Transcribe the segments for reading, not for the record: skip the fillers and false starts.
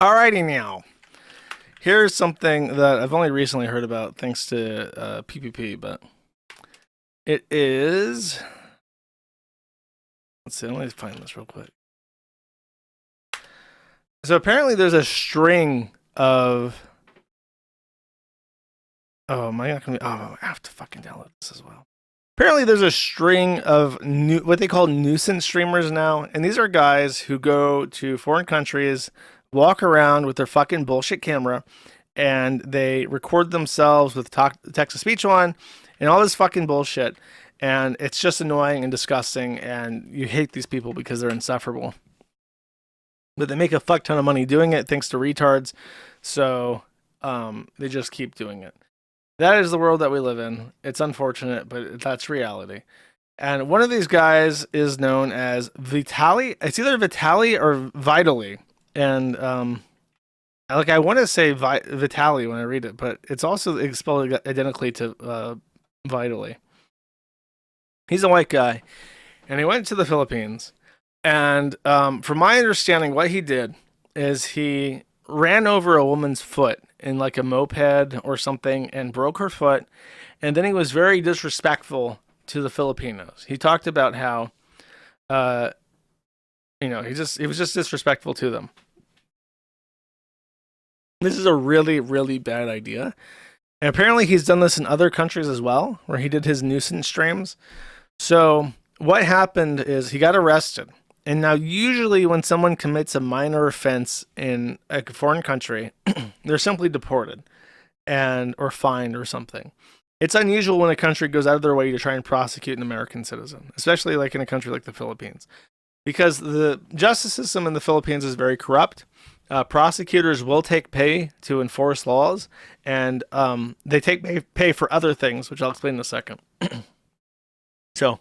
Alrighty now. Here's something that I've only recently heard about thanks to PPP, but it is. Let's see, let me find this real quick. So apparently there's a string of. Oh, am I not gonna? Oh, I have to fucking download this as well. Apparently there's a string of what they call nuisance streamers now, and these are guys who go to foreign countries, walk around with their fucking bullshit camera, and they record themselves with text to speech on, and all this fucking bullshit, and it's just annoying and disgusting, and you hate these people because they're insufferable. But they make a fuck ton of money doing it thanks to retards, so they just keep doing it. That is the world that we live in. It's unfortunate, but that's reality. And one of these guys is known as Vitali. It's either Vitali or Vitally. And I want to say Vitali when I read it, but it's also spelled identically to Vitally. He's a white guy, and he went to the Philippines. And from my understanding, what he did is he ran over a woman's foot in like a moped or something and broke her foot. And then he was very disrespectful to the Filipinos. He talked about how, he was just disrespectful to them. This is a really, really bad idea. And apparently he's done this in other countries as well, where he did his nuisance streams. So what happened is he got arrested. And now, usually, when someone commits a minor offense in a foreign country, they're simply deported or fined or something. It's unusual when a country goes out of their way to try and prosecute an American citizen, especially like in a country like the Philippines, because the justice system in the Philippines is very corrupt. Prosecutors will take pay to enforce laws, and they take pay for other things, which I'll explain in a second. So,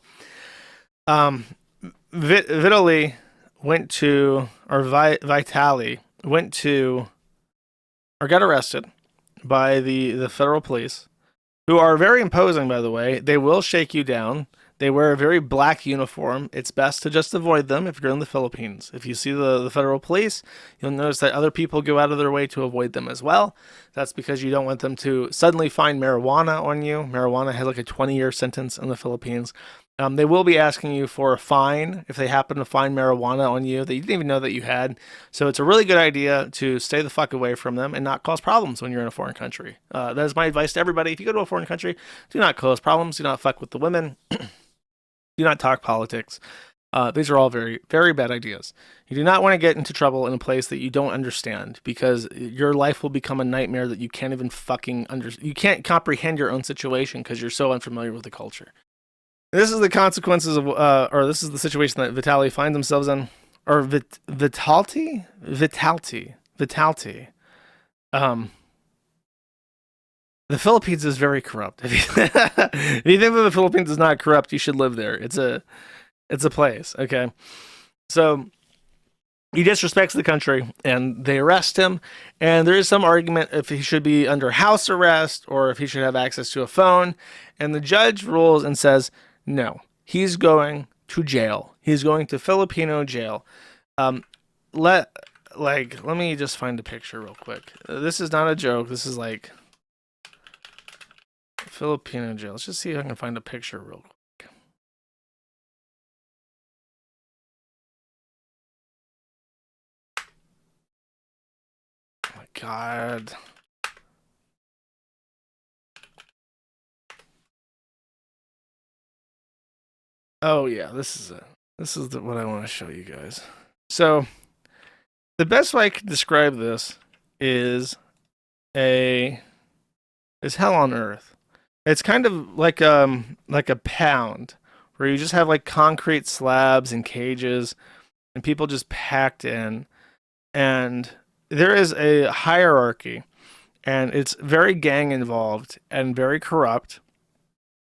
Vitali went to, or Vitali went to, or got arrested by the federal police, who are very imposing, by the way. They will shake you down. They wear a very black uniform. It's best to just avoid them if you're in the Philippines. If you see the federal police, you'll notice that other people go out of their way to avoid them as well. That's because you don't want them to suddenly find marijuana on you. Marijuana has like a 20-year sentence in the Philippines. They will be asking you for a fine if they happen to find marijuana on you that you didn't even know that you had. So it's a really good idea to stay the fuck away from them and not cause problems when you're in a foreign country. That is my advice to everybody. If you go to a foreign country, do not cause problems. Do not fuck with the women. Do not talk politics. These are all very, very bad ideas. You do not want to get into trouble in a place that you don't understand, because your life will become a nightmare that you can't even fucking you can't comprehend your own situation because you're so unfamiliar with the culture. This is the consequences of, or this is the situation that Vitali finds themselves in, or Vitalti. The Philippines is very corrupt. If you think that the Philippines is not corrupt, you should live there. It's a place. Okay, so he disrespects the country, and they arrest him. And there is some argument if he should be under house arrest or if he should have access to a phone. And the judge rules and says, no, he's going to jail. He's going to Filipino jail. Let me just find a picture real quick. This is not a joke. This is like Filipino jail. Let's just see if I can find a picture real quick. Oh my God. Oh yeah, this is it. This is what I want to show you guys. So, the best way I could describe this is hell on earth. It's kind of like a pound where you just have like concrete slabs and cages and people just packed in, and there is a hierarchy, and it's very gang involved and very corrupt.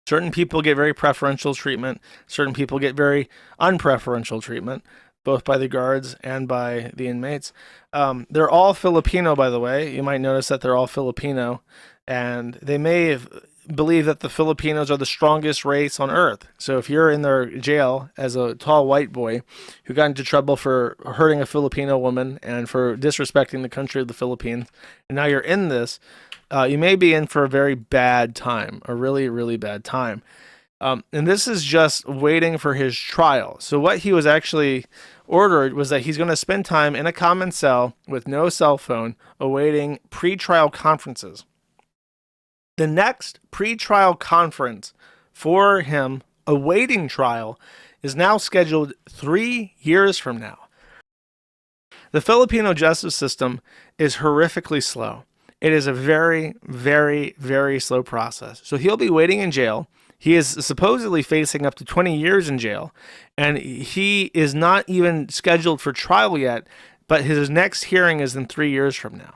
Certain people get very preferential treatment. Certain people get very unpreferential treatment, both by the guards and by the inmates. They're all Filipino, by the way. You might notice that they're all Filipino, and they may have believe that the Filipinos are the strongest race on earth. So if you're in their jail as a tall white boy who got into trouble for hurting a Filipino woman and for disrespecting the country of the Philippines, and now you're in this, you may be in for a very bad time, a really, really bad time. And this is just waiting for his trial. So what he was actually ordered was that he's going to spend time in a common cell with no cell phone, awaiting pre-trial conferences. The next pre-trial conference for him, awaiting trial, is now scheduled 3 years from now. The Filipino justice system is horrifically slow. It is a very, very, very slow process. So he'll be waiting in jail. He is supposedly facing up to 20 years in jail, and he is not even scheduled for trial yet, but his next hearing is in 3 years from now.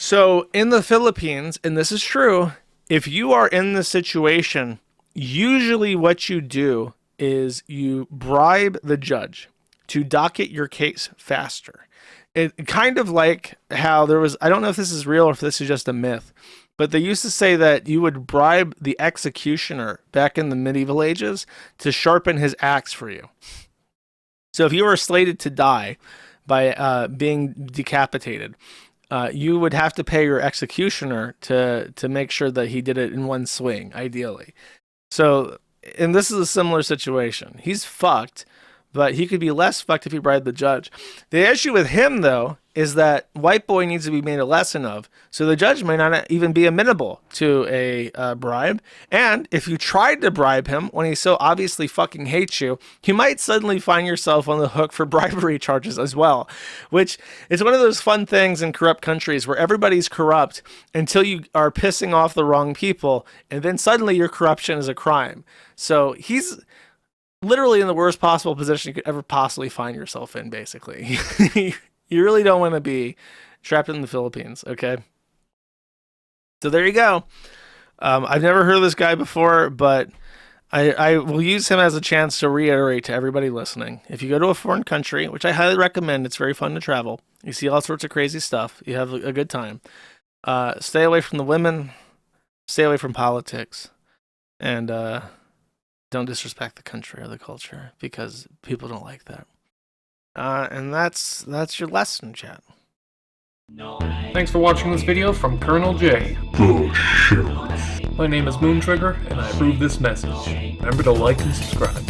So in the Philippines, and this is true, if you are in this situation, usually what you do is you bribe the judge to docket your case faster. It kind of like how there was, I don't know if this is real or if this is just a myth, but they used to say that you would bribe the executioner back in the medieval ages to sharpen his axe for you. So if you were slated to die by being decapitated, you would have to pay your executioner to make sure that he did it in one swing, ideally. So, and this is a similar situation. He's fucked, but he could be less fucked if he bribed the judge. The issue with him, though, is that white boy needs to be made a lesson of. So the judge may not even be amenable to a bribe. And if you tried to bribe him when he so obviously fucking hates you, you might suddenly find yourself on the hook for bribery charges as well, which is one of those fun things in corrupt countries where everybody's corrupt until you are pissing off the wrong people, and then suddenly your corruption is a crime. So he's literally in the worst possible position you could ever possibly find yourself in, basically. You really don't want to be trapped in the Philippines, okay? So there you go. I've never heard of this guy before, but I will use him as a chance to reiterate to everybody listening. If you go to a foreign country, which I highly recommend, it's very fun to travel. You see all sorts of crazy stuff. You have a good time. Stay away from the women. Stay away from politics. And don't disrespect the country or the culture, because people don't like that. And that's your lesson, chat. Thanks for watching this video from Colonel J. My name is Moontrigger, and I approve this message. Remember to like and subscribe.